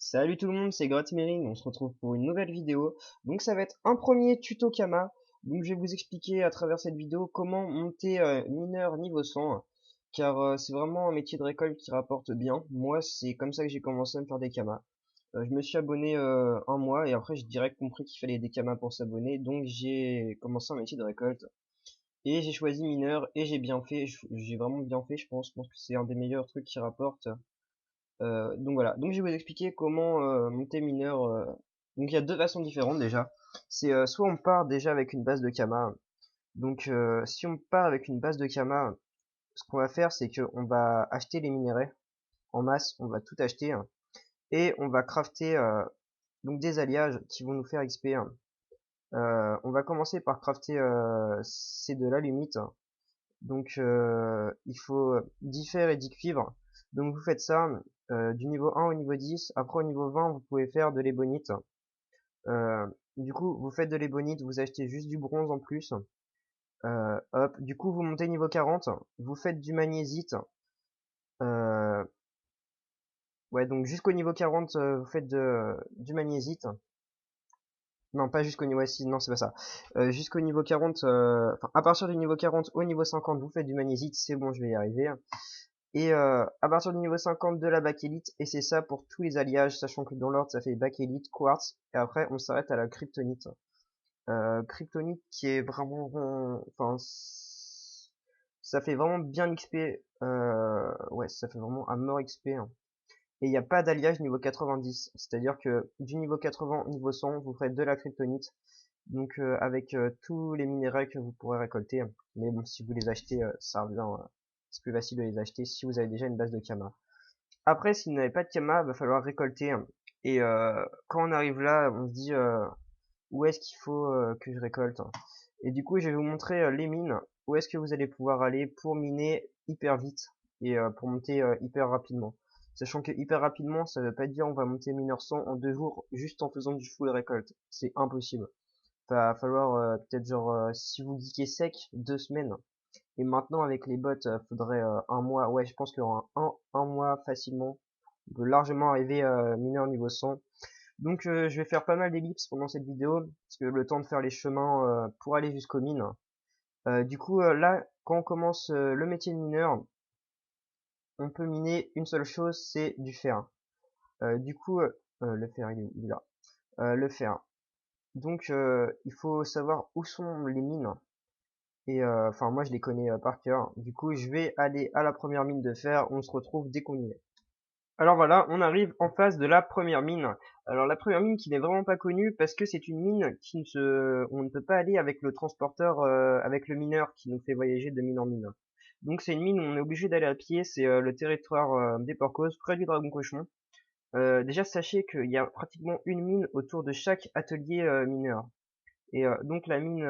Salut tout le monde, c'est Grotmering, on se retrouve pour une nouvelle vidéo. Donc ça va être un premier tuto Kama. Donc je vais vous expliquer à travers cette vidéo comment monter mineur niveau 100. Car c'est vraiment un métier de récolte qui rapporte bien. Moi c'est comme ça que j'ai commencé à me faire des Kamas. Je me suis abonné un mois et après j'ai direct compris qu'il fallait des Kamas pour s'abonner. Donc j'ai commencé un métier de récolte. Et j'ai choisi mineur et j'ai bien fait. J'ai vraiment bien fait je pense. Je pense que c'est un des meilleurs trucs qui rapporte. Donc voilà, donc je vais vous expliquer comment monter mineur. Donc il y a deux façons différentes déjà. C'est soit on part déjà avec une base de Kama. Donc si on part avec une base de Kama, ce qu'on va faire c'est qu'on va acheter les minerais en masse, on va tout acheter et on va crafter donc des alliages qui vont nous faire XP. On va commencer par crafter ces deux là limite. Donc il faut 10 fer et 10 cuivre. Donc vous faites ça du niveau 1 au niveau 10. Après au niveau 20 vous pouvez faire de l'ébonite. Euh, du coup vous faites de l'ébonite, vous achetez juste du bronze en plus. Hop, du coup vous montez niveau 40, vous faites du magnézite. Euh, ouais donc jusqu'au niveau 40 vous faites du magnézite. Non pas jusqu'au niveau, ouais, si, non c'est pas ça. Jusqu'au niveau 40, enfin à partir du niveau 40 au niveau 50 vous faites du magnézite, c'est bon je vais y arriver. Et à partir du niveau 50 de la bakélite, et c'est ça pour tous les alliages, sachant que dans l'ordre ça fait bakélite, quartz, et après on s'arrête à la kryptonite. Kryptonite qui est vraiment, enfin, ça fait vraiment bien XP, ouais, ça fait vraiment à mort XP, hein. Et il n'y a pas d'alliage niveau 90, c'est-à-dire que du niveau 80 au niveau 100, vous ferez de la kryptonite, donc avec tous les minerais que vous pourrez récolter. Mais bon, si vous les achetez, ça revient, c'est plus facile de les acheter si vous avez déjà une base de Kama. Après, si vous n'avez pas de Kama, va falloir récolter. Et quand on arrive là, on se dit où est-ce qu'il faut que je récolte. Et du coup, je vais vous montrer les mines. Où est-ce que vous allez pouvoir aller pour miner hyper vite et pour monter hyper rapidement. Sachant que hyper rapidement, ça veut pas dire on va monter mineur 100 en 2 jours juste en faisant du full récolte. C'est impossible. Va falloir peut-être genre si vous geekez sec 2 semaines. Et maintenant avec les bots, faudrait un mois. Ouais, je pense qu'en un mois facilement, on peut largement arriver mineur niveau 100. Donc je vais faire pas mal d'ellipses pendant cette vidéo, parce que le temps de faire les chemins pour aller jusqu'aux mines. Du coup là, quand on commence le métier de mineur, on peut miner une seule chose, c'est du fer. Du coup, le fer il est où? Il est là. Le fer. Donc il faut savoir où sont les mines. Et enfin moi je les connais par cœur. Du coup je vais aller à la première mine de fer. On se retrouve dès qu'on y est. Alors voilà, on arrive en face de la première mine. Alors la première mine qui n'est vraiment pas connue parce que c'est une mine qui ne se, on ne peut pas aller avec le transporteur, avec le mineur qui nous fait voyager de mine en mine. Donc c'est une mine où on est obligé d'aller à pied. C'est le territoire des Porcos, près du Dragon Cochon. Déjà sachez qu'il y a pratiquement une mine autour de chaque atelier mineur. Et donc la mine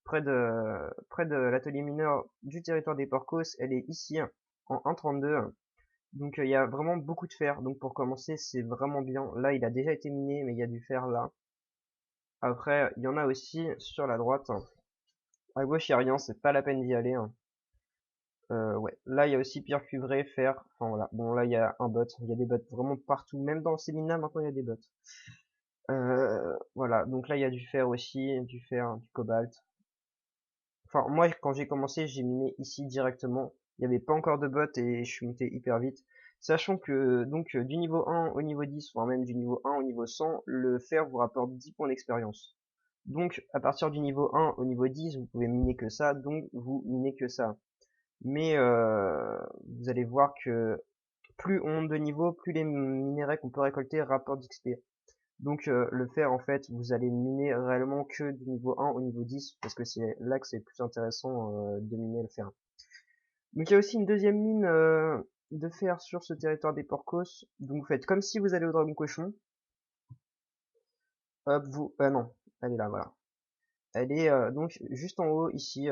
près de l'atelier mineur du territoire des Porcos, elle est ici en 1,32. Donc il y a vraiment beaucoup de fer. Donc pour commencer, c'est vraiment bien. Là, il a déjà été miné, mais il y a du fer là. Après, il y en a aussi sur la droite. À gauche, il n'y a rien, c'est pas la peine d'y aller, hein. Ouais. Là, il y a aussi pierre cuivrée, fer. Enfin voilà. Bon, là, il y a un bot. Il y a des bots vraiment partout. Même dans ces mines-là, maintenant, il y a des bots. Voilà. Donc là, il y a du fer aussi, du fer, du cobalt. Enfin, moi, quand j'ai commencé, j'ai miné ici directement. Il n'y avait pas encore de bot et je suis monté hyper vite. Sachant que donc du niveau 1 au niveau 10, voire même du niveau 1 au niveau 100, le fer vous rapporte 10 points d'expérience. Donc à partir du niveau 1 au niveau 10, vous pouvez miner que ça, donc vous minez que ça. Mais vous allez voir que plus on monte de niveau, plus les minerais qu'on peut récolter rapportent d'XP. Donc le fer en fait, vous allez miner réellement que du niveau 1 au niveau 10 parce que c'est là que c'est plus intéressant de miner le fer. Donc il y a aussi une deuxième mine de fer sur ce territoire des Porcos. Donc vous faites comme si vous allez au Dragon Cochon. Hop, vous... Ah non, elle est là, voilà. Elle est donc juste en haut ici,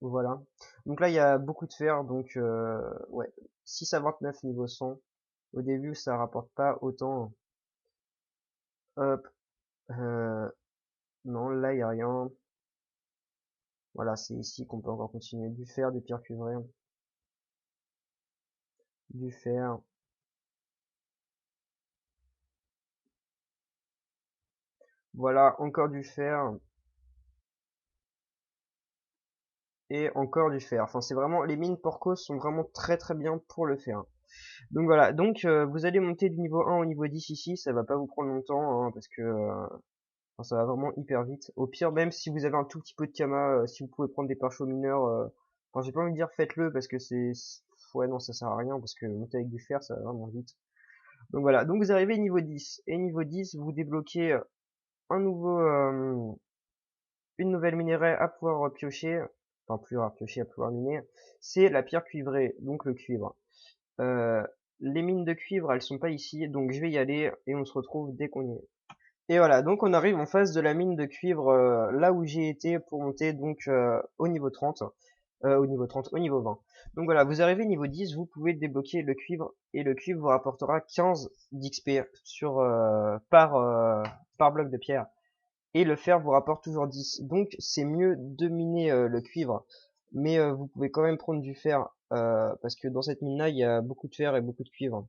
voilà. Donc là il y a beaucoup de fer, donc ouais, 6 à 29 niveau 100. Au début ça rapporte pas autant. Hop, euh, non là il y a rien. Voilà, c'est ici qu'on peut encore continuer. Du fer, des pierres cuivrées, du fer. Voilà, encore du fer. Et encore du fer. Enfin, c'est vraiment, les mines Porco sont vraiment très très bien pour le fer. Donc voilà, donc vous allez monter du niveau 1 au niveau 10 ici, ça va pas vous prendre longtemps, hein, parce que enfin, ça va vraiment hyper vite. Au pire, même si vous avez un tout petit peu de kama, si vous pouvez prendre des parchos mineurs, enfin j'ai pas envie de dire faites-le parce que ouais non ça sert à rien parce que monter avec du fer ça va vraiment vite. Donc voilà, donc vous arrivez niveau 10 et niveau 10 vous débloquez un nouveau une nouvelle minerai à pouvoir piocher, enfin plus à piocher, à pouvoir miner, c'est la pierre cuivrée, donc le cuivre. Euh, les mines de cuivre, elles sont pas ici, donc je vais y aller et on se retrouve dès qu'on y est. Et voilà, donc on arrive en face de la mine de cuivre, là où j'ai été pour monter donc au niveau 30, au niveau 30, au niveau 20. Donc voilà, vous arrivez niveau 10, vous pouvez débloquer le cuivre et le cuivre vous rapportera 15 d'XP sur par bloc de pierre. Et le fer vous rapporte toujours 10. Donc c'est mieux de miner le cuivre, mais vous pouvez quand même prendre du fer parce que dans cette mine-là, il y a beaucoup de fer et beaucoup de cuivre.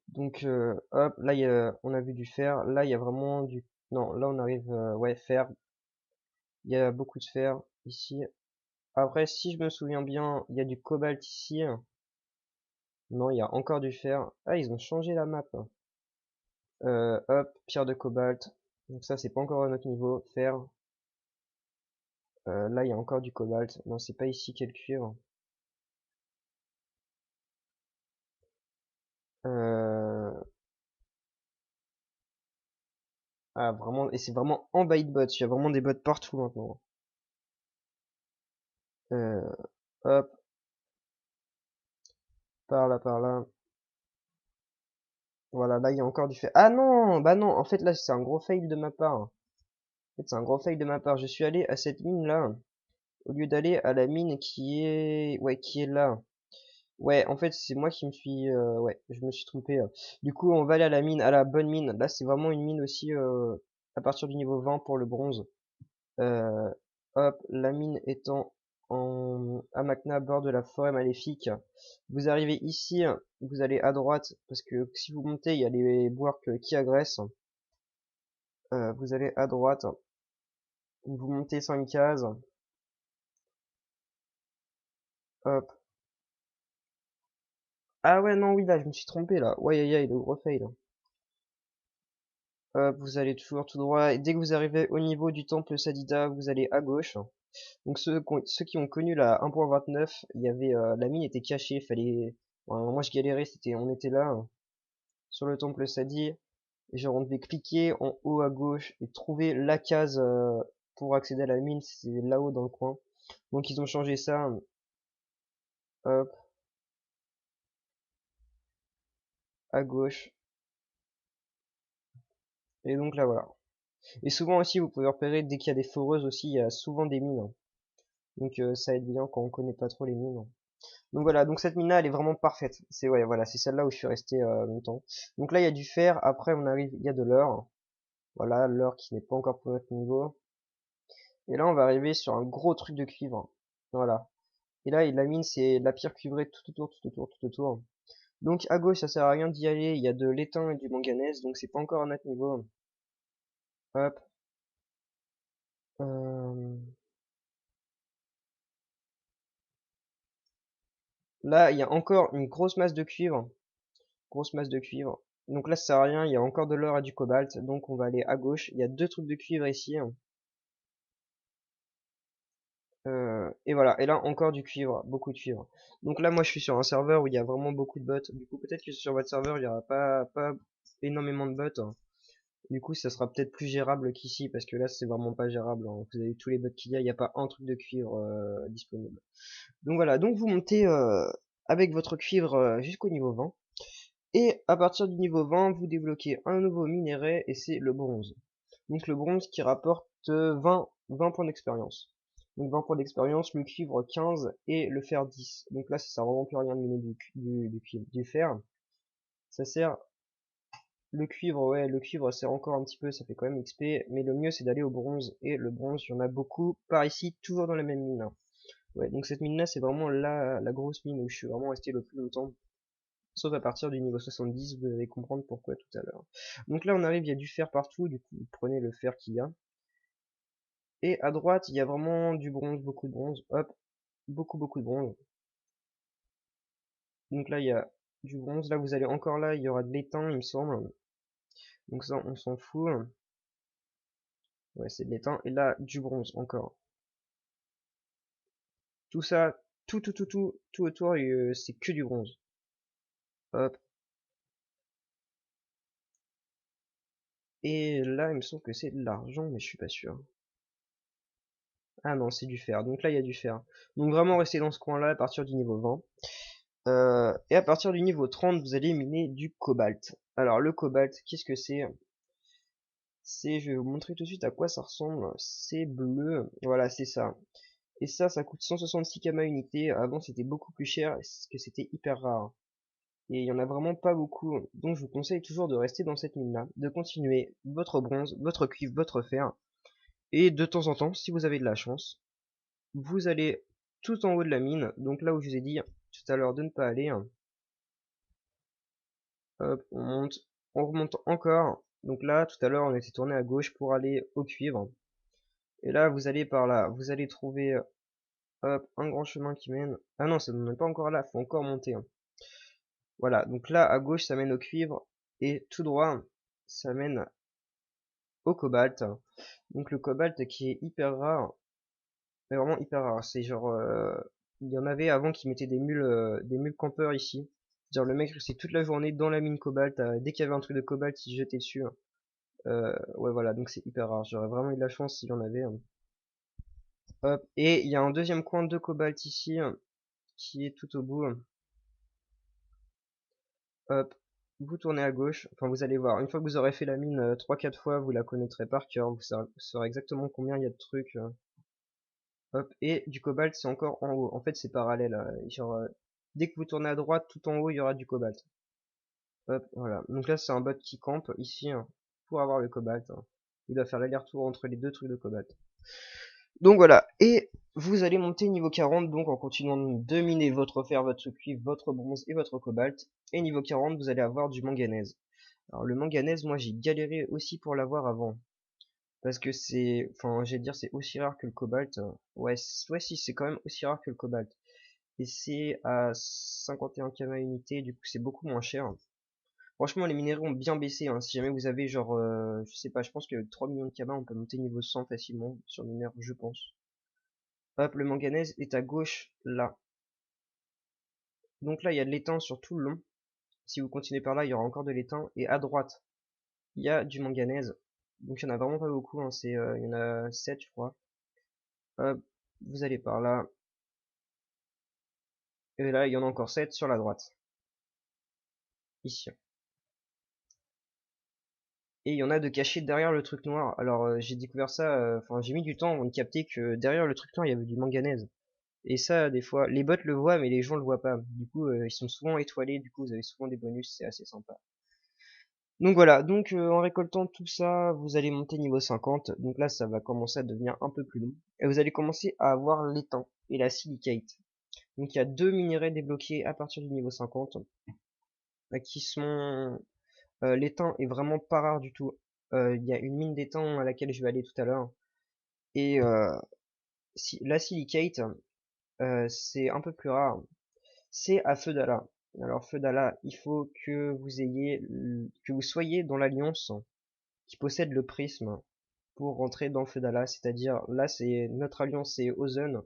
Donc hop, là on a vu du fer, là il y a vraiment du... Non, là on arrive, ouais, fer, il y a beaucoup de fer ici. Après, si je me souviens bien, il y a du cobalt ici. Non, il y a encore du fer. Ah, ils ont changé la map. Hop, pierre de cobalt. Donc ça, c'est pas encore à notre niveau. Fer. Là, il y a encore du cobalt. Non, c'est pas ici qu'il y a le cuivre. Euh... Ah, vraiment, et c'est vraiment envahi de bots. Il y a vraiment des bots partout maintenant. Euh... Hop, par là, par là. Voilà, là, il y a encore du fer. Ah non, bah non, en fait, là, c'est un gros fail de ma part. En fait, c'est un gros fail de ma part. Je suis allé à cette mine-là, au lieu d'aller à la mine qui est... Ouais, qui est là. Ouais, en fait, c'est moi qui me suis... ouais, je me suis trompé. Du coup, on va aller à la mine, à la bonne mine. Là, c'est vraiment une mine aussi à partir du niveau 20 pour le bronze. Euh, hop, la mine étant à Macna, bord de la forêt maléfique. Vous arrivez ici, vous allez à droite, parce que si vous montez, il y a les Bwerks qui agressent. Vous allez à droite, vous montez 5 cases. Hop. Ah ouais, non, oui, là, je me suis trompé, là. Ouais, aïe, aïe, le gros fail. Hop, vous allez toujours tout droit. Et dès que vous arrivez au niveau du temple Sadida, vous allez à gauche. Donc ceux qui ont connu la 1.29, il y avait la mine était cachée, fallait. Bon, moi je galérais, on était là sur le temple Sadi, et genre on devait cliquer en haut à gauche et trouver la case pour accéder à la mine, c'est là-haut dans le coin. Donc ils ont changé ça. Hop, à gauche. Et donc là voilà. Et souvent aussi vous pouvez repérer dès qu'il y a des foreuses aussi, il y a souvent des mines. Donc ça aide bien quand on connaît pas trop les mines. Donc voilà, donc cette mine-là, elle est vraiment parfaite. C'est ouais, voilà, c'est celle-là où je suis resté longtemps. Donc là, il y a du fer. Après, on arrive, il y a de l'or. Voilà, l'or qui n'est pas encore pour notre niveau. Et là, on va arriver sur un gros truc de cuivre. Voilà. Et là, la mine, c'est la pierre cuivrée tout autour, tout autour, tout autour. Donc à gauche, ça sert à rien d'y aller. Il y a de l'étain et du manganèse, donc c'est pas encore à notre niveau. Hop. Euh, Là, il y a encore une grosse masse de cuivre. Grosse masse de cuivre. Donc là, ça sert à rien. Il y a encore de l'or et du cobalt. Donc on va aller à gauche. Il y a deux trucs de cuivre ici. Et voilà, et là encore du cuivre, beaucoup de cuivre. Donc là moi je suis sur un serveur où il y a vraiment beaucoup de bots. Du coup peut-être que sur votre serveur il y aura pas énormément de bots, hein. Du coup ça sera peut-être plus gérable qu'ici parce que là c'est vraiment pas gérable, hein. Vous avez tous les bots qu'il y a, il n'y a pas un truc de cuivre disponible. Donc voilà, donc vous montez avec votre cuivre jusqu'au niveau 20. Et à partir du niveau 20, vous débloquez un nouveau minerai et c'est le bronze. Donc le bronze qui rapporte 20 points d'expérience. Donc 20 points d'expérience, le cuivre 15 et le fer 10. Donc là ça sert vraiment plus à rien de miner du cuivre. Du fer, ça sert... Le cuivre, ouais, le cuivre sert encore un petit peu, ça fait quand même XP, mais le mieux c'est d'aller au bronze. Et le bronze, il y en a beaucoup par ici, toujours dans la même mine. Ouais, donc cette mine là c'est vraiment la grosse mine où je suis vraiment resté le plus longtemps. Sauf à partir du niveau 70, vous allez comprendre pourquoi tout à l'heure. Donc là on arrive, il y a du fer partout, du coup vous prenez le fer qu'il y a. Et à droite, il y a vraiment du bronze, beaucoup de bronze. Hop, beaucoup de bronze. Donc là il y a du bronze, là vous allez encore là, il y aura de l'étain il me semble. Donc ça on s'en fout. Ouais c'est de l'étain. Et là du bronze encore. Tout ça, tout autour, c'est que du bronze. Hop. Et là, il me semble que c'est de l'argent, mais je suis pas sûr. Ah non, c'est du fer. Donc là, il y a du fer. Donc vraiment, restez dans ce coin-là à partir du niveau 20. Et à partir du niveau 30, vous allez miner du cobalt. Alors le cobalt, qu'est-ce que c'est? Je vais vous montrer tout de suite à quoi ça ressemble. C'est bleu. Voilà, c'est ça. Et ça coûte 166 kama unité. Avant, c'était beaucoup plus cher, parce que c'était hyper rare. Et il y en a vraiment pas beaucoup. Donc je vous conseille toujours de rester dans cette mine-là, de continuer votre bronze, votre cuivre, votre fer. Et de temps en temps, si vous avez de la chance, vous allez tout en haut de la mine, donc là où je vous ai dit tout à l'heure de ne pas aller. Hop, on monte, on remonte encore. Donc là, tout à l'heure, on était tourné à gauche pour aller au cuivre. Et là, vous allez par là, vous allez trouver hop, un grand chemin qui mène. Ah non, ça ne mène pas encore là, faut encore monter. Voilà, donc là, à gauche, ça mène au cuivre. Et tout droit, ça mène au cobalt. Donc le cobalt qui est hyper rare, mais vraiment hyper rare. C'est genre, il y en avait avant qui mettaient des mules campeurs ici. Genre le mec restait toute la journée dans la mine cobalt. Dès qu'il y avait un truc de cobalt, il se jetait dessus. Ouais voilà, donc c'est hyper rare. J'aurais vraiment eu de la chance s'il y en avait. Hop, et il y a un deuxième coin de cobalt ici, qui est tout au bout. Hop, vous tournez à gauche. Enfin vous allez voir. Une fois que vous aurez fait la mine 3-4 fois, vous la connaîtrez par cœur. Vous saurez exactement combien il y a de trucs. Hop, et du cobalt, c'est encore en haut. En fait, c'est parallèle. Genre, dès que vous tournez à droite, tout en haut, il y aura du cobalt. Hop, voilà. Donc là, c'est un bot qui campe ici pour avoir le cobalt. Il doit faire l'aller-retour entre les deux trucs de cobalt. Donc voilà. Et vous allez monter niveau 40, donc en continuant de miner votre fer, votre cuivre, votre bronze et votre cobalt. Et niveau 40, vous allez avoir du manganèse. Alors le manganèse, moi, j'ai galéré aussi pour l'avoir avant. Parce que enfin, j'allais dire, c'est aussi rare que le cobalt. Ouais, ouais, si, c'est quand même aussi rare que le cobalt. Et c'est à 51 kama unité, du coup, c'est beaucoup moins cher. Franchement, les minéraux ont bien baissé, hein. Si jamais vous avez, genre, je sais pas, je pense que 3 millions de kama, on peut monter niveau 100 facilement sur mineur, je pense. Hop, le manganèse est à gauche, là. Donc là, il y a de l'étain sur tout le long. Si vous continuez par là, il y aura encore de l'étain. Et à droite, il y a du manganèse. Donc il y en a vraiment pas beaucoup, hein. Il y en a 7, je crois. Hop, vous allez par là. Et là, il y en a encore 7 sur la droite. Ici. Et il y en a de cachés derrière le truc noir. Alors, j'ai découvert ça, enfin, j'ai mis du temps avant de capter que derrière le truc noir, il y avait du manganèse. Et ça, des fois, les bots le voient, mais les gens le voient pas. Du coup, ils sont souvent étoilés, du coup, vous avez souvent des bonus, c'est assez sympa. Donc voilà, donc en récoltant tout ça, vous allez monter niveau 50. Donc là, ça va commencer à devenir un peu plus long. Et vous allez commencer à avoir l'étain et la silicate. Donc il y a deux minerais débloqués à partir du niveau 50, qui sont l'étain est vraiment pas rare du tout. Il y a une mine d'étain à laquelle je vais aller tout à l'heure. Et la silicate, c'est un peu plus rare. C'est à feu d'Ala. Alors feu d'Ala, il faut que que vous soyez dans l'alliance qui possède le prisme pour rentrer dans feu d'Ala. C'est-à-dire là, c'est notre alliance, c'est Ozen.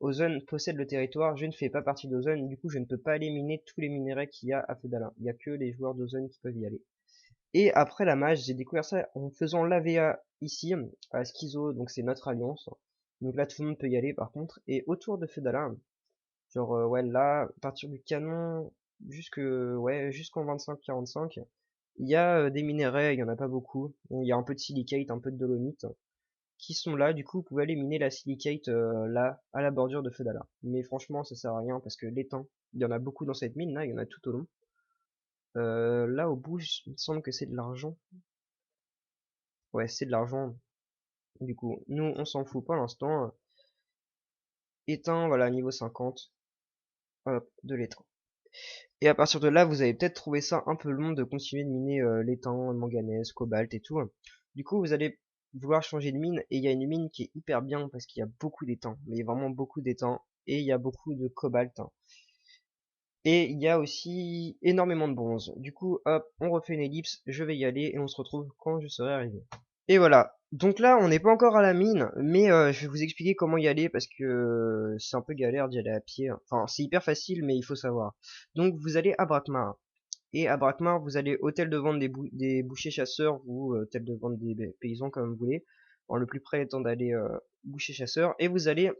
Ozen possède le territoire. Je ne fais pas partie d'Ozen, du coup, je ne peux pas aller miner tous les minerais qu'il y a à feu d'Ala. Il n'y a que les joueurs d'Ozen qui peuvent y aller. Et après la mage, j'ai découvert ça en faisant l'AVA ici, à Schizo, donc c'est notre alliance. Donc là, tout le monde peut y aller par contre. Et autour de Feudala, genre, ouais, là, à partir du canon, ouais, jusqu'en 25-45, il y a des minerais, il y en a pas beaucoup. Bon, il y a un peu de silicate, un peu de dolomite, qui sont là. Du coup, vous pouvez aller miner la silicate là, à la bordure de Feudala. Mais franchement, ça sert à rien parce que l'étang, il y en a beaucoup dans cette mine là, il y en a tout au long. Là, au bout, il me semble que c'est de l'argent. Ouais, c'est de l'argent. Du coup, nous, on s'en fout pour l'instant. Éteint, voilà, niveau 50. Hop, de l'étang. Et à partir de là, vous allez peut-être trouver ça un peu long de continuer de miner l'étain, le manganèse, cobalt et tout. Du coup, vous allez vouloir changer de mine, et il y a une mine qui est hyper bien parce qu'il y a beaucoup d'étain, mais vraiment beaucoup d'étain, et il y a beaucoup de cobalt, hein. Et il y a aussi énormément de bronze. Du coup, hop, on refait une ellipse, je vais y aller, et on se retrouve quand je serai arrivé. Et voilà. Donc là, on n'est pas encore à la mine, mais je vais vous expliquer comment y aller parce que c'est un peu galère d'y aller à pied. Enfin, c'est hyper facile, mais il faut savoir. Donc, vous allez à Brakmar. Et à Brakmar, vous allez hôtel de vente des bouchers chasseurs ou hôtel de vente des paysans comme vous voulez. En le plus près étant d'aller boucher chasseur. Et vous allez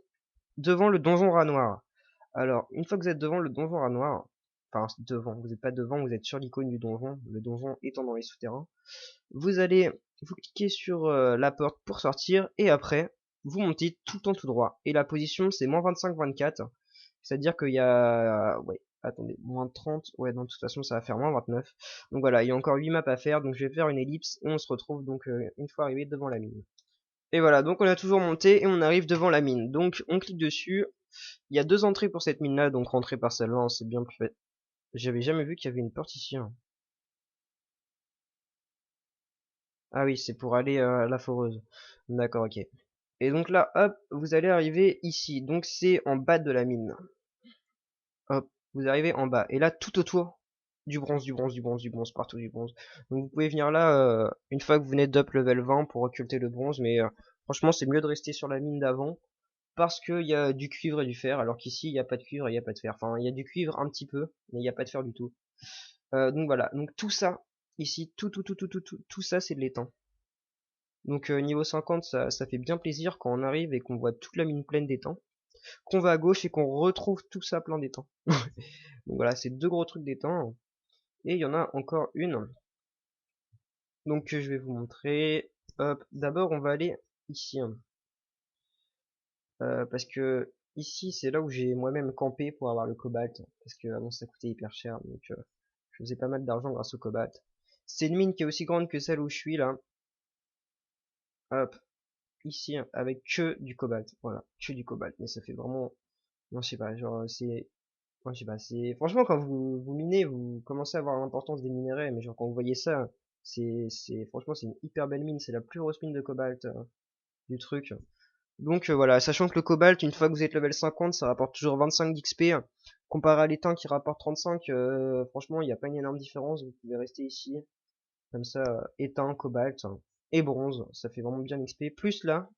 devant le donjon rat noir. Alors, une fois que vous êtes devant le donjon rat noir, enfin devant, vous n'êtes pas devant, vous êtes sur l'icône du donjon, le donjon étant dans les souterrains, vous allez vous cliquez sur la porte pour sortir et après vous montez tout le temps tout droit. Et la position c'est moins 25-24, c'est-à-dire qu'il y a ouais, attendez, moins 30, ouais non de toute façon ça va faire moins 29. Donc voilà, il y a encore 8 maps à faire, donc je vais faire une ellipse et on se retrouve donc une fois arrivé devant la mine. Et voilà, donc on a toujours monté et on arrive devant la mine. Donc on clique dessus. Il y a deux entrées pour cette mine là, donc rentrer par celle-là, hein, c'est bien plus fait. J'avais jamais vu qu'il y avait une porte ici, hein. Ah oui, c'est pour aller à la foreuse. D'accord, ok. Et donc là, hop, vous allez arriver ici. Donc c'est en bas de la mine. Hop, vous arrivez en bas. Et là, tout autour, du bronze, du bronze, du bronze, du bronze, partout du bronze. Donc vous pouvez venir là une fois que vous venez d'up level 20 pour occulter le bronze. Mais franchement, c'est mieux de rester sur la mine d'avant. Parce qu'il y a du cuivre et du fer. Alors qu'ici, il n'y a pas de cuivre et il n'y a pas de fer. Enfin, il y a du cuivre un petit peu, mais il n'y a pas de fer du tout. Donc voilà. Donc tout ça, ici, tout ça, c'est de l'étang. Donc niveau 50, ça fait bien plaisir quand on arrive et qu'on voit toute la mine pleine d'étangs, qu'on va à gauche et qu'on retrouve tout ça plein d'étangs. Donc voilà, c'est deux gros trucs d'étangs. Et il y en a encore une. Donc je vais vous montrer. Hop, d'abord on va aller ici, hein. Parce que ici c'est là où j'ai moi-même campé pour avoir le cobalt. Parce que avant ça coûtait hyper cher. Donc je faisais pas mal d'argent grâce au cobalt. C'est une mine qui est aussi grande que celle où je suis là. Hop, ici, hein, avec que du cobalt. Voilà, que du cobalt. Mais ça fait vraiment. Non, je sais pas, genre, c'est. Moi, je sais pas, c'est. Franchement, quand vous minez, vous commencez à voir l'importance des minerais, mais genre, quand vous voyez ça, franchement, c'est une hyper belle mine, c'est la plus grosse mine de cobalt du truc. Donc, voilà, sachant que le cobalt, une fois que vous êtes level 50, ça rapporte toujours 25 d'XP, comparé à l'étain qui rapporte 35, franchement, il n'y a pas une énorme différence, vous pouvez rester ici, comme ça, étain, cobalt, et bronze, ça fait vraiment bien l'XP. Plus là,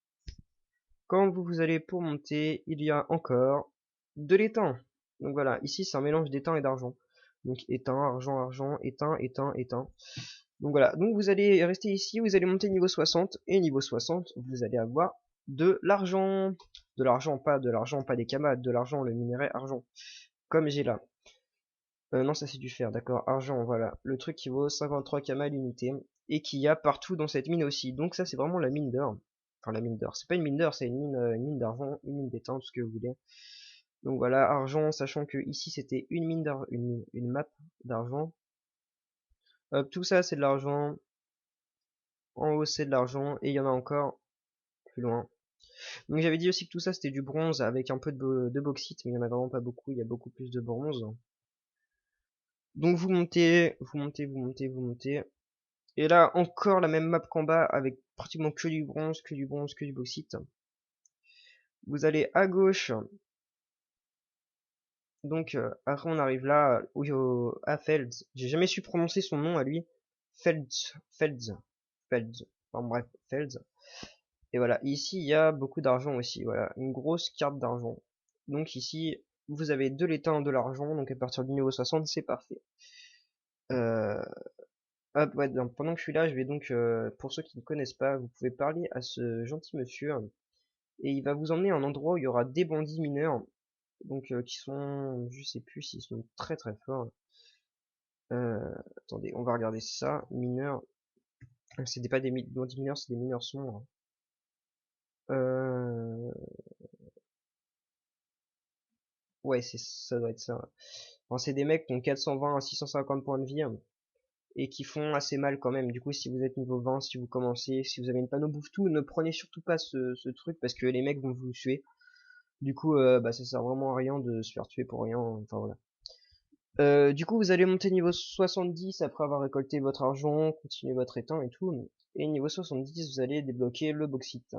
quand vous allez pour monter, il y a encore de l'étain. Donc voilà, ici c'est un mélange d'étain et d'argent. Donc étain, argent, argent, étain, étain, étain. Donc voilà, donc vous allez rester ici, vous allez monter niveau 60, et niveau 60, vous allez avoir de l'argent. De l'argent, pas des camas, de l'argent, le minerai argent. Comme j'ai là. Non, ça c'est du fer, d'accord, argent, voilà. Le truc qui vaut 53 kamas l'unité, et qu'il y a partout dans cette mine aussi. Donc ça c'est vraiment la mine d'or. Enfin la mine d'or, c'est pas une mine d'or, c'est une mine d'argent, une mine d'étain, tout ce que vous voulez. Donc voilà, argent, sachant que ici c'était une mine d'argent, une map d'argent. Tout ça c'est de l'argent, en haut c'est de l'argent, et il y en a encore plus loin. Donc j'avais dit aussi que tout ça c'était du bronze avec un peu de bauxite, mais il y en a vraiment pas beaucoup, il y a beaucoup plus de bronze. Donc vous montez, vous montez, vous montez, vous montez. Et là, encore la même map qu'en bas, avec pratiquement que du bronze, que du bronze, que du bauxite. Vous allez à gauche. Donc, après, on arrive là, à Felds. J'ai jamais su prononcer son nom à lui. Felds, Felds, Felds. Enfin bref, Felds. Et voilà, ici, il y a beaucoup d'argent aussi. Voilà, une grosse carte d'argent. Donc ici, vous avez de l'étain, de l'argent. Donc à partir du niveau 60, c'est parfait. Euh, Hop, ouais, donc, pendant que je suis là, je vais donc, pour ceux qui ne connaissent pas, vous pouvez parler à ce gentil monsieur. Et il va vous emmener à un endroit où il y aura des bandits mineurs, donc qui sont, je sais plus s'ils sont très très forts. Euh, Attendez, on va regarder ça. Mineurs, c'est pas des bandits mineurs, c'est des mineurs sombres. Euh, ouais, ça doit être ça. Enfin, c'est des mecs qui ont 420 à 650 points de vie, hein, et qui font assez mal quand même. Du coup, si vous êtes niveau 20, si vous commencez, si vous avez une panneau bouffe-tout, ne prenez surtout pas ce truc parce que les mecs vont vous tuer. Du coup, bah, ça sert vraiment à rien de se faire tuer pour rien. Enfin voilà. Du coup, vous allez monter niveau 70 après avoir récolté votre argent, continuer votre étang et tout. Et niveau 70, vous allez débloquer le bauxite.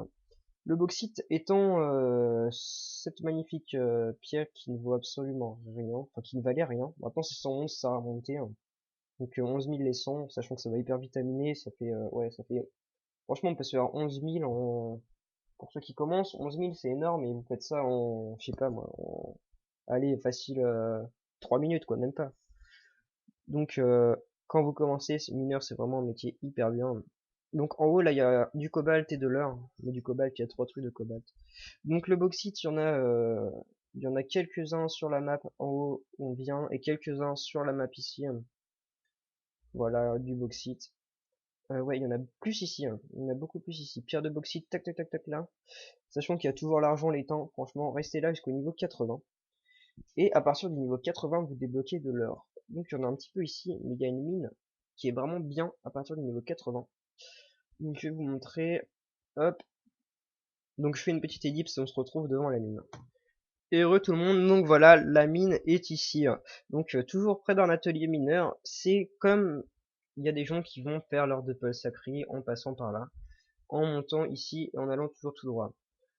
Le bauxite étant cette magnifique pierre qui ne vaut absolument rien, enfin qui ne valait rien. Maintenant c'est 111, ça a remonté, hein. Donc 11 000 les 100, sachant que ça va hyper vite miner, ça fait ouais, ça fait franchement on peut se faire 11 000 en pour ceux qui commencent, 11 000 c'est énorme et vous faites ça en je sais pas moi, allez facile 3 minutes quoi, même pas. Donc quand vous commencez, mineur c'est vraiment un métier hyper bien. Donc en haut là il y a du cobalt et de l'or, mais du cobalt il y a 3 trucs de cobalt. Donc le bauxite, il y en a quelques-uns sur la map en haut où on vient et quelques-uns sur la map ici, hein. Voilà du bauxite. Ouais, il y en a plus ici, hein. Il y en a beaucoup plus ici. Pierre de bauxite, tac tac tac tac là. Sachant qu'il y a toujours l'argent, les temps. Franchement, restez là jusqu'au niveau 80. Et à partir du niveau 80, vous débloquez de l'or. Donc il y en a un petit peu ici, mais il y a une mine qui est vraiment bien à partir du niveau 80. Donc je vais vous montrer. Hop. Donc je fais une petite ellipse et on se retrouve devant la mine. Et heureux tout le monde, donc voilà, la mine est ici. Donc toujours près d'un atelier mineur, c'est comme il y a des gens qui vont faire leur Double Sacré en passant par là, en montant ici et en allant toujours tout droit.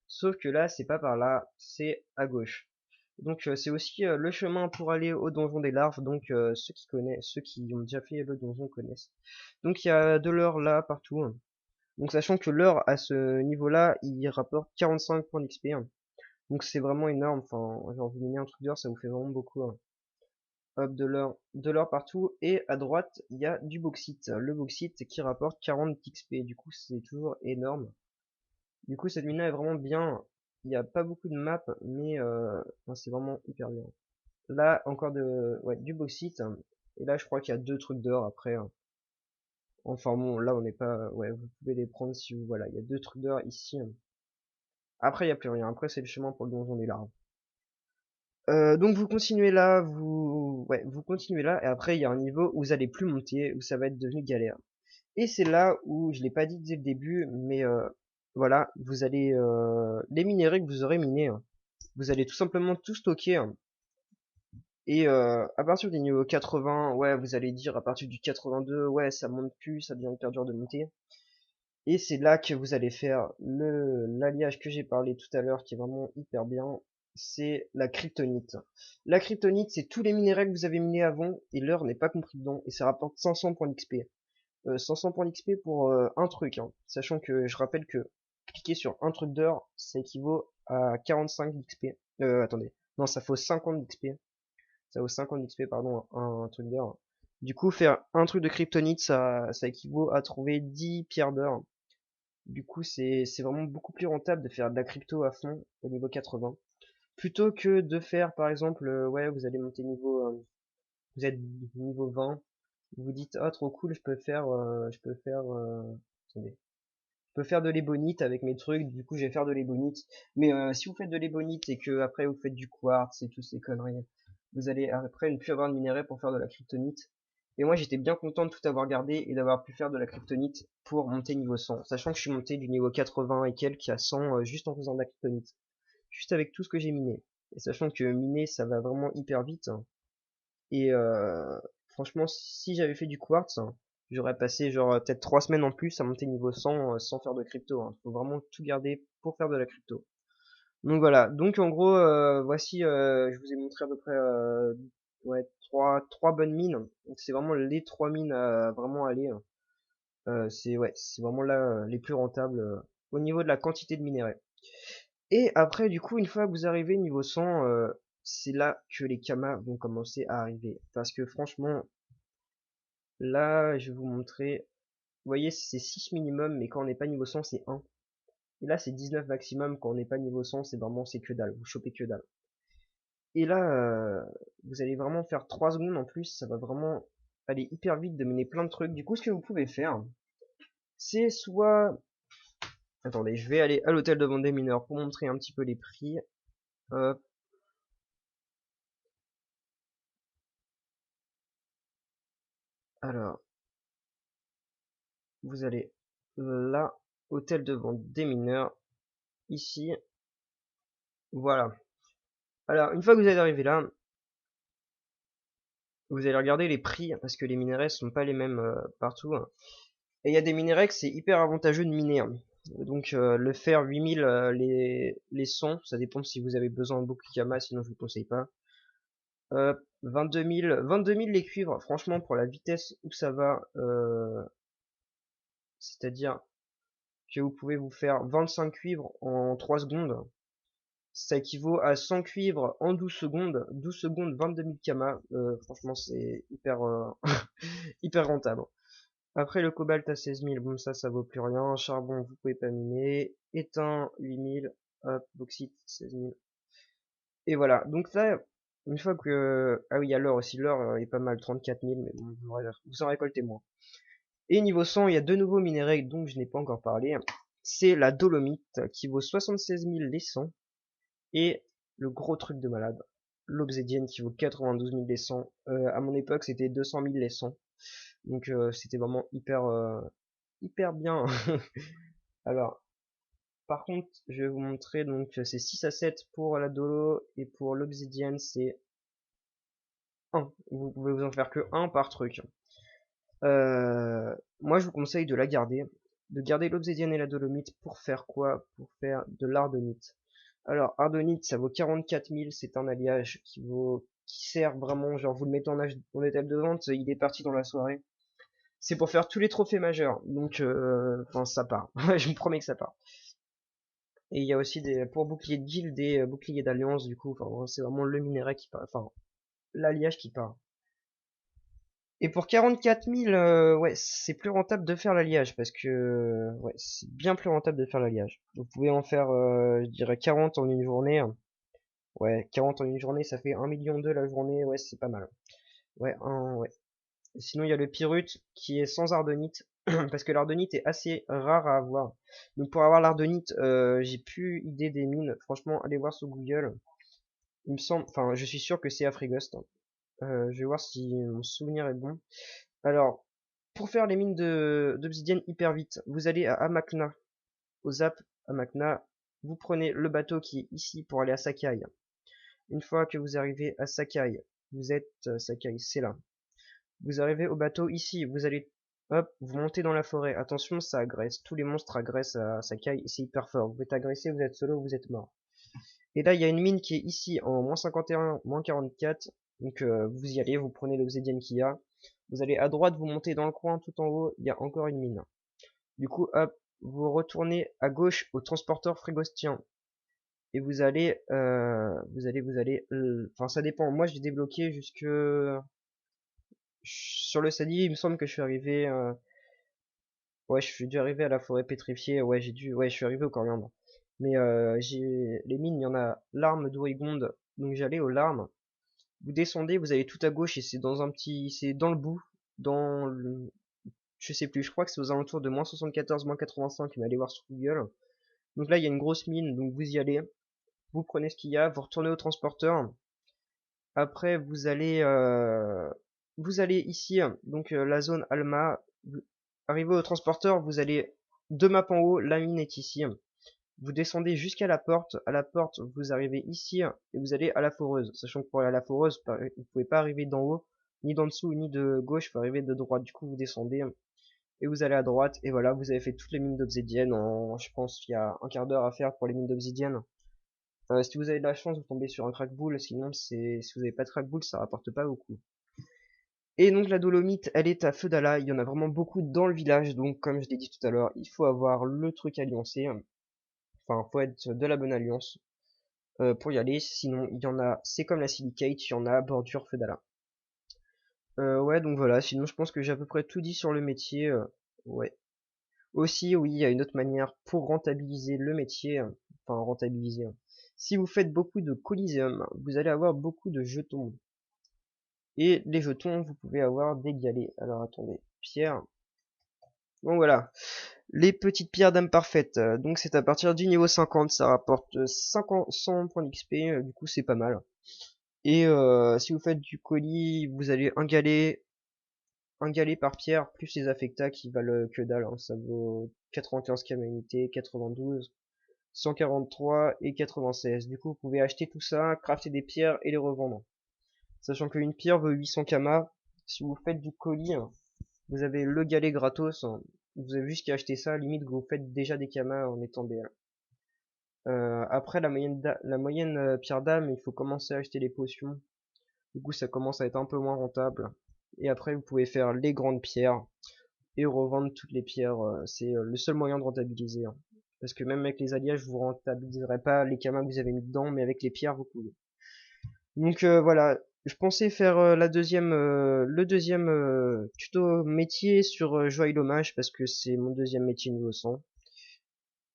Sauf que là, c'est pas par là, c'est à gauche. Donc c'est aussi le chemin pour aller au donjon des larves, donc ceux qui connaissent, ceux qui ont déjà fait le donjon connaissent. Donc il y a de l'or là partout, hein. Donc sachant que l'or à ce niveau-là, il rapporte 45 points d'XP, hein. Donc c'est vraiment énorme, enfin, genre vous minez un truc d'or, ça vous fait vraiment beaucoup, hein. Hop, de l'or partout, et à droite, il y a du bauxite. Le bauxite qui rapporte 40 XP, du coup c'est toujours énorme. Du coup cette mine est vraiment bien, il n'y a pas beaucoup de maps, mais enfin, c'est vraiment hyper bien. Là, encore ouais, du bauxite, et là je crois qu'il y a 2 trucs d'or après, hein. Enfin bon, là on n'est pas, ouais, vous pouvez les prendre si vous, voilà, il y a 2 trucs d'or ici, hein. Après il n'y a plus rien, après c'est le chemin pour le donjon des larves. Donc vous continuez là, ouais, vous continuez là, et après il y a un niveau où vous allez plus monter, où ça va être devenu galère. Et c'est là où, je l'ai pas dit dès le début, mais voilà, vous allez, les minéraux que vous aurez minés, hein, vous allez tout simplement tout stocker, hein. Et à partir du niveau 80, ouais, vous allez dire à partir du 82, ouais, ça monte plus, ça devient hyper dur de monter. Et c'est là que vous allez faire l'alliage que j'ai parlé tout à l'heure, qui est vraiment hyper bien. C'est la kryptonite. La kryptonite, c'est tous les minéraux que vous avez minés avant, et l'heure n'est pas compris dedans, et ça rapporte 500 points d'XP. 500 points d'XP pour un truc, hein. Sachant que je rappelle que cliquer sur un truc d'heure, ça équivaut à 45 d'XP. Attendez, non, ça vaut 50 d'XP. Ça vaut 50 d'XP, pardon, un truc d'heure. Du coup, faire un truc de kryptonite, ça équivaut à trouver 10 pierres d'heure. Du coup, c'est vraiment beaucoup plus rentable de faire de la crypto à fond au niveau 80. Plutôt que de faire, par exemple, ouais, vous allez monter niveau, vous êtes niveau 20, vous vous dites, ah, trop cool, attendez, je peux faire de l'ébonite avec mes trucs, du coup, je vais faire de l'ébonite. Mais si vous faites de l'ébonite et que après vous faites du quartz et toutes ces conneries, vous allez après ne plus avoir de minerais pour faire de la kryptonite. Et moi, j'étais bien content de tout avoir gardé et d'avoir pu faire de la kryptonite pour monter niveau 100. Sachant que je suis monté du niveau 80 et quelques à 100 juste en faisant de la kryptonite. Juste avec tout ce que j'ai miné. Et sachant que miner, ça va vraiment hyper vite, hein. Et franchement, si j'avais fait du quartz, hein, j'aurais passé genre peut-être 3 semaines en plus à monter niveau 100 sans faire de crypto, hein. Faut vraiment tout garder pour faire de la crypto. Donc voilà, donc en gros, voici, je vous ai montré à peu près ouais, trois bonnes mines. Donc c'est vraiment les 3 mines à vraiment aller, hein. C'est ouais, c'est vraiment là les plus rentables au niveau de la quantité de minerais. Et après, du coup, une fois que vous arrivez niveau 100, c'est là que les kamas vont commencer à arriver. Parce que franchement, là, je vais vous montrer. Vous voyez, c'est 6 minimum, mais quand on n'est pas niveau 100, c'est 1. Et là, c'est 19 maximum. Quand on n'est pas niveau 100, c'est vraiment, c'est que dalle. Vous chopez que dalle. Et là, vous allez vraiment faire 3 secondes en plus. Ça va vraiment aller hyper vite de mener plein de trucs. Du coup, ce que vous pouvez faire, c'est soit... Attendez, je vais aller à l'hôtel de vente des mineurs pour montrer un petit peu les prix. Hop, alors, vous allez là, hôtel de vente des mineurs, ici. Voilà. Alors, une fois que vous êtes arrivé là, vous allez regarder les prix parce que les minerais sont pas les mêmes partout, hein. Et il y a des minerais que c'est hyper avantageux de miner, hein. Donc le fer 8000, les sons, ça dépend si vous avez besoin de bouclier Kama, sinon je vous conseille pas. 22 000 les cuivres, franchement pour la vitesse où ça va, c'est-à-dire que vous pouvez vous faire 25 cuivres en 3 secondes. Ça équivaut à 100 cuivres en 12 secondes. 12 secondes, 22 000 Kama. Franchement, c'est hyper, hyper rentable. Après, le cobalt à 16 000, bon, ça vaut plus rien. Charbon, vous pouvez pas miner. Étain, 8 000. Hop, bauxite, 16 000. Et voilà. Donc là, une fois que... Ah oui, il y a l'or aussi. L'or est pas mal, 34 000, mais bon, vous en récoltez moins. Et niveau 100, il y a deux nouveaux minéraux dont je n'ai pas encore parlé. C'est la dolomite, qui vaut 76 000 les 100. Et le gros truc de malade, l'obsidienne qui vaut 92 000 les 100. À mon époque, c'était 200 000 les 100. Donc c'était vraiment hyper bien. Alors, par contre, je vais vous montrer, donc c'est 6 à 7 pour la dolo, et pour l'obsidienne, c'est 1. Vous pouvez vous en faire que 1 par truc. Moi, je vous conseille de la garder. De garder l'obsidienne et la dolomite pour faire quoi? Pour faire de l'ardonite. Alors, Ardonite, ça vaut 44 000, c'est un alliage qui sert vraiment, genre vous le mettez en étal de vente, il est parti dans la soirée. C'est pour faire tous les trophées majeurs, donc enfin ça part, je me promets que ça part. Et il y a aussi pour bouclier de guild, des boucliers d'alliance, du coup, enfin c'est vraiment le minerai qui part, enfin l'alliage qui part. Et pour 44 000, ouais, c'est plus rentable de faire l'alliage, parce que, ouais, c'est bien plus rentable de faire l'alliage. Vous pouvez en faire, je dirais 40 en une journée. Ouais, 40 en une journée, ça fait 1,2 million la journée, ouais, c'est pas mal. Ouais, ouais. Sinon, il y a le pyrrhute qui est sans ardonite, parce que l'ardonite est assez rare à avoir. Donc pour avoir l'ardonite, j'ai plus idée des mines. Franchement, allez voir sur Google. Il me semble, enfin, je suis sûr que c'est à Frigost, hein. Je vais voir si mon souvenir est bon. Alors, pour faire les mines d'obsidienne hyper vite, vous allez à Amakna, au Zap, Amakna. Vous prenez le bateau qui est ici pour aller à Sakai. Une fois que vous arrivez à Sakai, vous êtes Sakai, c'est là. Vous arrivez au bateau ici, vous allez hop, vous montez dans la forêt. Attention, ça agresse. Tous les monstres agressent à Sakai et c'est hyper fort. Vous êtes agressé, vous êtes solo, vous êtes mort. Et là, il y a une mine qui est ici en moins 51, moins 44. Donc vous y allez, vous prenez l'obsidienne qu'il y a. Vous allez à droite, vous montez dans le coin, tout en haut, il y a encore une mine. Du coup, hop, vous retournez à gauche au transporteur frigostien. Et enfin ça dépend. Moi j'ai débloqué jusque sur le Sadi. Il me semble que je suis arrivé, ouais, je suis dû arriver à la forêt pétrifiée. Ouais, je suis arrivé au coriandre. Mais j'ai les mines, il y en a l'arme d'Origonde. Donc j'allais aux larmes. Vous descendez, vous allez tout à gauche et c'est dans le bout, je sais plus. Je crois que c'est aux alentours de moins 74, moins 85. Mais allez voir sur Google. Donc là il y a une grosse mine, donc vous y allez. Vous prenez ce qu'il y a, vous retournez au transporteur. Après, vous allez ici, donc la zone Alma. Vous arrivez au transporteur, vous allez 2 maps en haut, la mine est ici. Vous descendez jusqu'à la porte. À la porte, vous arrivez ici et vous allez à la foreuse. Sachant que pour aller à la foreuse, vous pouvez pas arriver d'en haut, ni d'en dessous, ni de gauche. Il faut arriver de droite. Du coup, vous descendez et vous allez à droite. Et voilà, vous avez fait toutes les mines d'obsidienne je pense qu'il y a un quart d'heure à faire pour les mines d'obsidienne. Si vous avez de la chance, vous tombez sur un crackbull, sinon si vous avez pas de crackbull, ça rapporte pas beaucoup. Et donc la dolomite, elle est à Feudala, il y en a vraiment beaucoup dans le village, donc comme je l'ai dit tout à l'heure, il faut avoir le truc alliancé, enfin faut être de la bonne alliance pour y aller, sinon il y en a, c'est comme la silicate, il y en a bordure Feudala. Ouais, donc voilà, sinon je pense que j'ai à peu près tout dit sur le métier, ouais. Aussi, oui, il y a une autre manière pour rentabiliser le métier, enfin rentabiliser. Si vous faites beaucoup de Coliseum, vous allez avoir beaucoup de jetons. Et les jetons, vous pouvez avoir des galets. Alors attendez, pierre. Bon voilà, les petites pierres d'âme parfaite. Donc c'est à partir du niveau 50, ça rapporte 100 points d'XP, du coup c'est pas mal. Et si vous faites du colis, vous allez un galet par pierre, plus les affectats qui valent que dalle, hein. Ça vaut 95 unité, 92, 143 et 96. Du coup vous pouvez acheter tout ça, crafter des pierres et les revendre. Sachant qu'une pierre vaut 800 kamas. Si vous faites du colis, vous avez le galet gratos. Vous avez juste qu'à acheter ça, limite vous faites déjà des kamas en étant BL. Après la moyenne pierre d'âme, il faut commencer à acheter les potions. Du coup ça commence à être un peu moins rentable. Et après vous pouvez faire les grandes pierres et revendre toutes les pierres. C'est le seul moyen de rentabiliser, hein. Parce que même avec les alliages, vous rentabiliserez pas les kamas que vous avez mis dedans, mais avec les pierres, vous pouvez. Donc voilà, je pensais faire le deuxième tuto métier sur Joie et l'hommage parce que c'est mon deuxième métier niveau 100.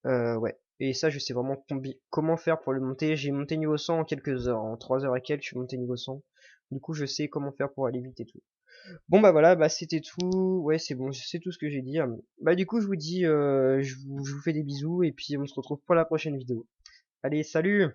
Ouais. Et ça, je sais vraiment comment faire pour le monter. J'ai monté niveau 100 en quelques heures. En 3 heures et quelques, je suis monté niveau 100. Du coup, je sais comment faire pour aller vite et tout. Bon bah voilà, bah c'était tout. Ouais, c'est bon, c'est tout ce que j'ai dit. Bah du coup, je vous dis, je vous fais des bisous et puis on se retrouve pour la prochaine vidéo. Allez, salut!